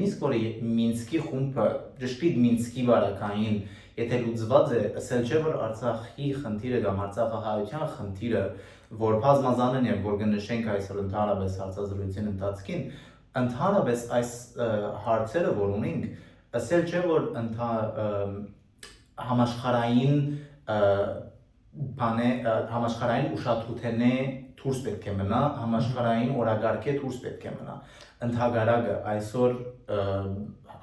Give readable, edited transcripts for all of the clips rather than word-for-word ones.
նույնիսկ որ Մինսկի խումբը ճշգրիտ Մինսկի վարակային եթե լուծված է, ասել չէ որ Արցախի խնդիրը կամ Արցախահայության խնդիրը, որ բազմազան է, որ կնշենք այսօր ընդհանրապես հարցազրույցին ընթացքին, ընդհանրապես այս հարցերը, որ ունենք, ասել չէ որ համաշխարհային համաշխարհային ուշադրութենե դուրս պետք է մնա, համաշխարհային օրագարկե դուրս պետք է մնա։ Ընդհակառակը այսօր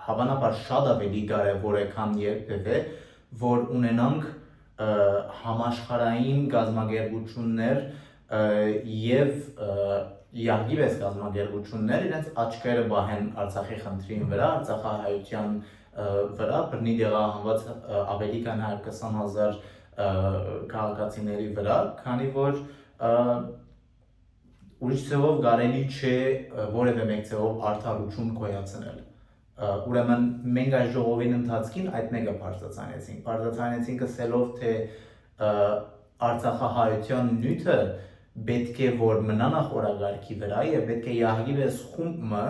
հավանաբար շատ ավելի կարևոր է, քան երբևէ, որ ունենանք համաշխարհային կազմակերպություններ եւ յարգիվես կազմակերպություններ իրենց աչքերը բահեն Արցախի խնդրին վրա, Արցախահայության վրա, բռնի դեղահանված ավելի քան 120,000 քաղաքացիների վրա, քանի որ ուրիշ ձևով կարելի չէ որևէ մեկ ձևով արդարություն գոյացնել։ Ուրեմն մենք այս ժողովին ընթացքին այդ մեկը բարձրացանեցինք ասելով, թե Արցախահայության նյութը պետք է որ մնա նախ օրագարկի վրա եւ պետք է յարգիվես խումբը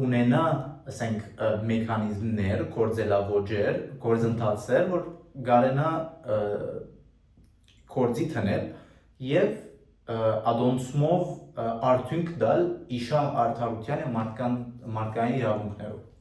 ունենա, ասենք, մեխանիզմներ, գործելավոճեր, գործընթացներ, որ կարենա գործի թնել եւ ադոնցմով արդյունք տալ իշահ արդարության եւ մարդկային իրավունքներով։